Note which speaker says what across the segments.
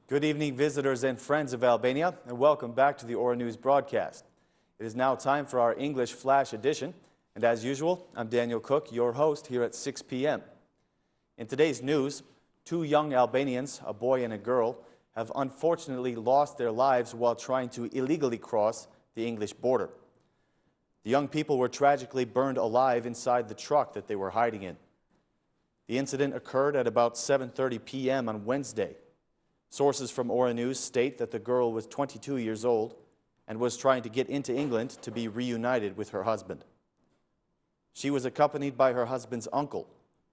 Speaker 1: Good evening, visitors and friends of Albania, and welcome back to the Ora News broadcast. It is now time for our English Flash edition, and as usual, I'm Daniel Cook, your host here at 6 p.m. In today's news, two young Albanians, a boy and a girl, have unfortunately lost their lives while trying to illegally cross the English border. The young people were tragically burned alive inside the truck that they were hiding in. The incident occurred at about 7:30 p.m. on Wednesday. Sources from Ora News state that the girl was 22 years old and was trying to get into England to be reunited with her husband. She was accompanied by her husband's uncle,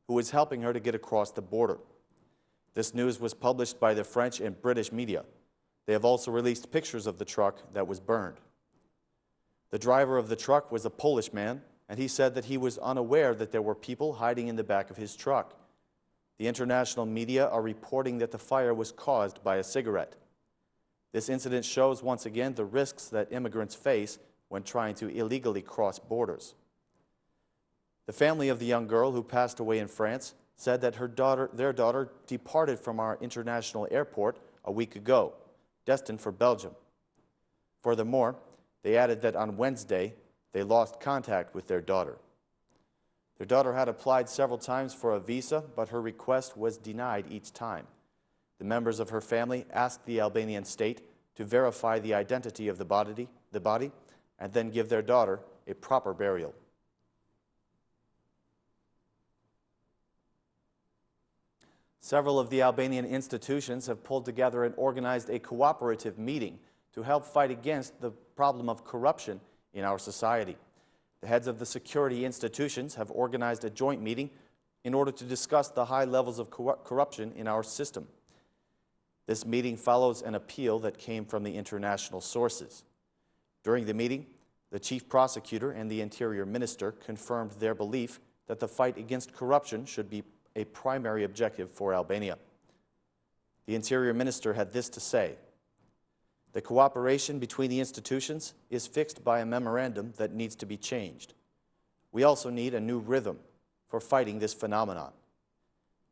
Speaker 1: who was helping her to get across the border. This news was published by the French and British media. They have also released pictures of the truck that was burned. The driver of the truck was a Polish man, and he said that he was unaware that there were people hiding in the back of his truck. The international media are reporting that the fire was caused by a cigarette. This incident shows once again the risks that immigrants face when trying to illegally cross borders. The family of the young girl who passed away in France said that their daughter departed from our international airport a week ago, destined for Belgium. Furthermore, they added that on Wednesday, they lost contact with their daughter. Their daughter had applied several times for a visa, but her request was denied each time. The members of her family asked the Albanian state to verify the identity of the body, and then give their daughter a proper burial. Several of the Albanian institutions have pulled together and organized a cooperative meeting to help fight against the problem of corruption in our society. The heads of the security institutions have organized a joint meeting in order to discuss the high levels of corruption in our system. This meeting follows an appeal that came from the international sources. During the meeting, the chief prosecutor and the interior minister confirmed their belief that the fight against corruption should be a primary objective for Albania. The interior minister had this to say: "The cooperation between the institutions is fixed by a memorandum that needs to be changed. We also need a new rhythm for fighting this phenomenon.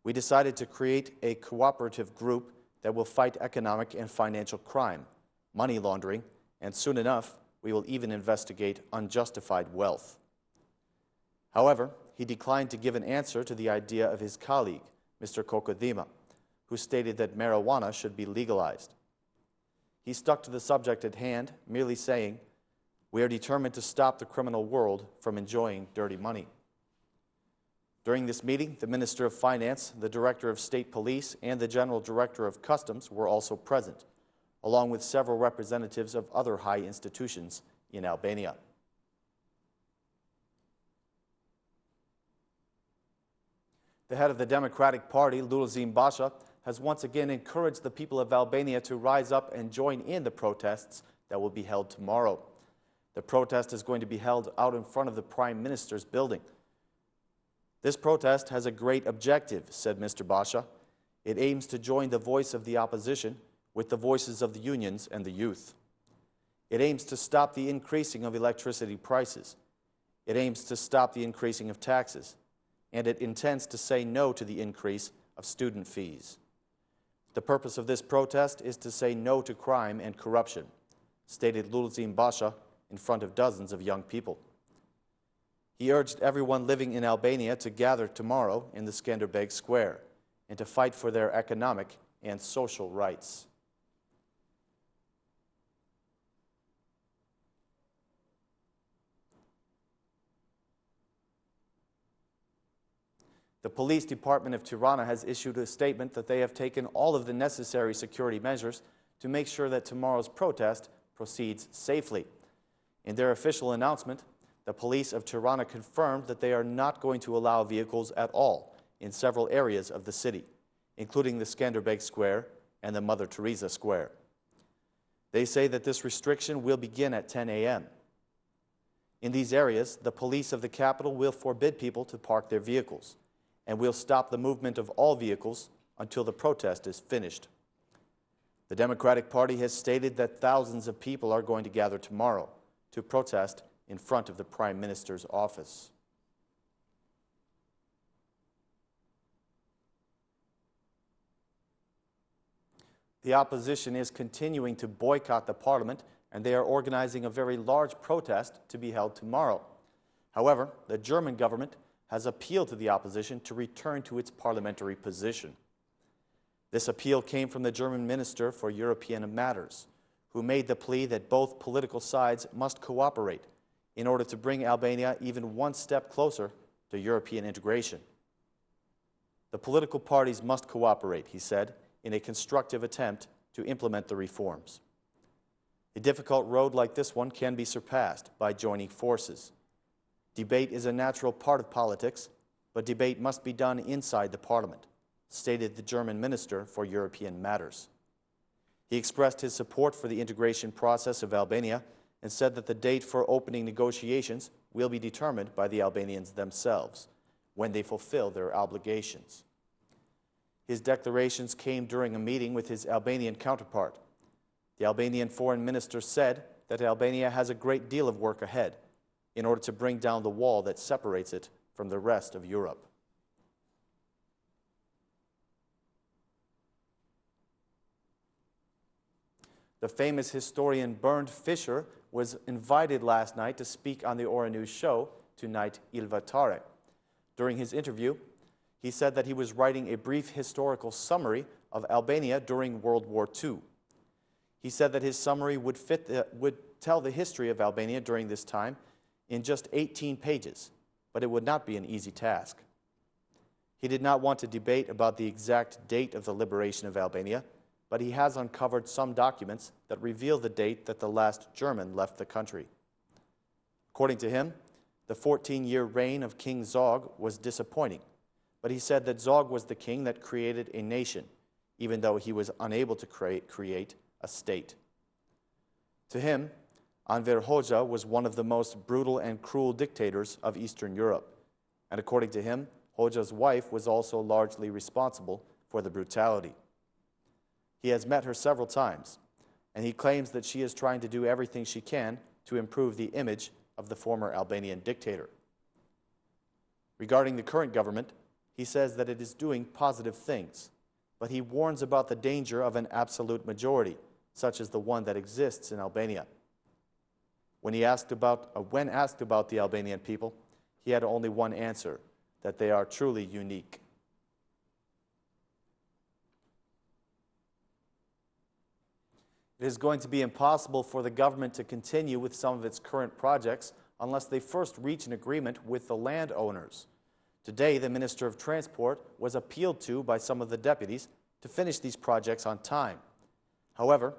Speaker 1: We decided to create a cooperative group that will fight economic and financial crime, money laundering, and soon enough, we will even investigate unjustified wealth." However, he declined to give an answer to the idea of his colleague, Mr. Kokodima, who stated that marijuana should be legalized. He stuck to the subject at hand, merely saying, "We are determined to stop the criminal world from enjoying dirty money." During this meeting, the Minister of Finance, the Director of State Police, and the General Director of Customs were also present, along with several representatives of other high institutions in Albania. The head of the Democratic Party, Lulzim Basha, has once again encouraged the people of Albania to rise up and join in the protests that will be held tomorrow. The protest is going to be held out in front of the Prime Minister's building. "This protest has a great objective," said Mr. Basha. "It aims to join the voice of the opposition with the voices of the unions and the youth. It aims to stop the increasing of electricity prices. It aims to stop the increasing of taxes. And it intends to say no to the increase of student fees. The purpose of this protest is to say no to crime and corruption," stated Lulzim Basha in front of dozens of young people. He urged everyone living in Albania to gather tomorrow in the Skanderbeg Square and to fight for their economic and social rights. The police department of Tirana has issued a statement that they have taken all of the necessary security measures to make sure that tomorrow's protest proceeds safely. In their official announcement, the police of Tirana confirmed that they are not going to allow vehicles at all in several areas of the city, including the Skanderbeg Square and the Mother Teresa Square. They say that this restriction will begin at 10 a.m. In these areas, the police of the capital will forbid people to park their vehicles and will stop the movement of all vehicles until the protest is finished. The Democratic Party has stated that thousands of people are going to gather tomorrow to protest in front of the Prime Minister's office. The opposition is continuing to boycott the parliament, and they are organizing a very large protest to be held tomorrow. However, the German government has appealed to the opposition to return to its parliamentary position. This appeal came from the German Minister for European Matters, who made the plea that both political sides must cooperate in order to bring Albania even one step closer to European integration. The political parties must cooperate, he said, in a constructive attempt to implement the reforms. A difficult road like this one can be surpassed by joining forces. Debate is a natural part of politics, but debate must be done inside the parliament, stated the German Minister for European Matters. He expressed his support for the integration process of Albania and said that the date for opening negotiations will be determined by the Albanians themselves when they fulfill their obligations. His declarations came during a meeting with his Albanian counterpart. The Albanian foreign minister said that Albania has a great deal of work ahead in order to bring down the wall that separates it from the rest of Europe. The famous historian Bernd Fischer was invited last night to speak on the Ora News show, Tonight Il Vatare. During his interview, he said that he was writing a brief historical summary of Albania during World War II. He said that his summary would tell the history of Albania during this time in just 18 pages, but it would not be an easy task. He did not want to debate about the exact date of the liberation of Albania, but he has uncovered some documents that reveal the date that the last German left the country. According to him, the 14-year reign of King Zog was disappointing, but he said that Zog was the king that created a nation, even though he was unable to create a state. To him, Enver Hoxha was one of the most brutal and cruel dictators of Eastern Europe, and according to him, Hoxha's wife was also largely responsible for the brutality. He has met her several times, and he claims that she is trying to do everything she can to improve the image of the former Albanian dictator. Regarding the current government, he says that it is doing positive things, but he warns about the danger of an absolute majority, such as the one that exists in Albania. When asked about the Albanian people, he had only one answer, that they are truly unique. It is going to be impossible for the government to continue with some of its current projects unless they first reach an agreement with the landowners. Today, the Minister of Transport was appealed to by some of the deputies to finish these projects on time. However,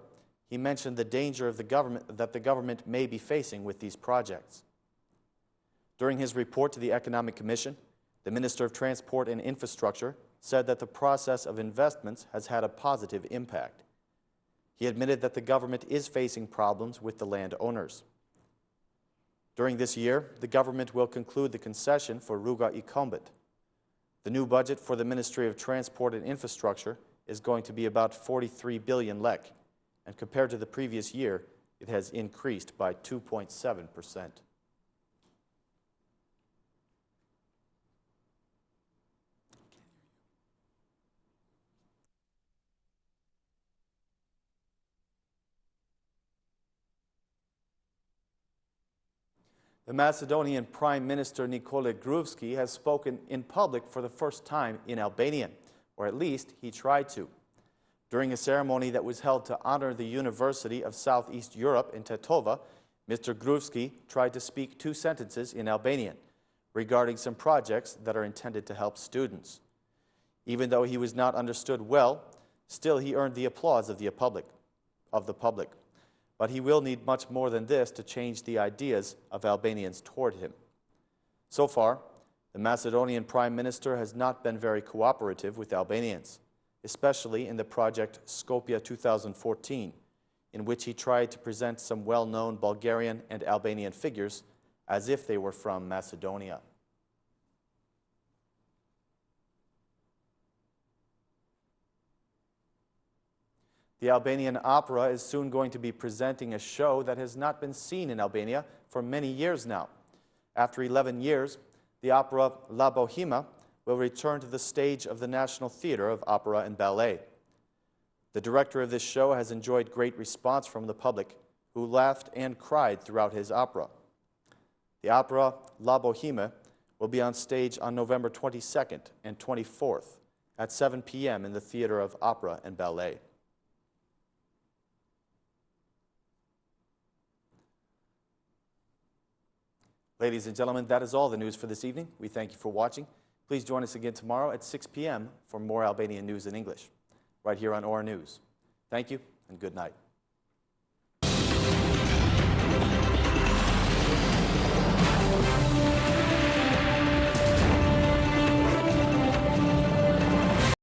Speaker 1: he mentioned the danger of that the government may be facing with these projects. During his report to the Economic Commission, the Minister of Transport and Infrastructure said that the process of investments has had a positive impact. He admitted that the government is facing problems with the landowners. During this year, the government will conclude the concession for Rruga I Kombit. The new budget for the Ministry of Transport and Infrastructure is going to be about 43 billion lek, and compared to the previous year, it has increased by 2.7%. The Macedonian Prime Minister Nikole Gruevski has spoken in public for the first time in Albanian, or at least he tried to. During a ceremony that was held to honor the University of Southeast Europe in Tetova, Mr. Gruevski tried to speak 2 sentences in Albanian regarding some projects that are intended to help students. Even though he was not understood well, still he earned the applause of the public. But he will need much more than this to change the ideas of Albanians toward him. So far, the Macedonian Prime Minister has not been very cooperative with Albanians, especially in the project Skopje 2014, in which he tried to present some well-known Bulgarian and Albanian figures as if they were from Macedonia. The Albanian Opera is soon going to be presenting a show that has not been seen in Albania for many years now. After 11 years, the opera La Bohema will return to the stage of the National Theatre of Opera and Ballet. The director of this show has enjoyed great response from the public, who laughed and cried throughout his opera. The opera La Boheme will be on stage on November 22nd and 24th at 7 p.m. in the Theater of Opera and Ballet. Ladies and gentlemen, that is all the news for this evening. We thank you for watching. Please join us again tomorrow at 6 p.m. for more Albanian news in English, right here on OR News. Thank you and good night.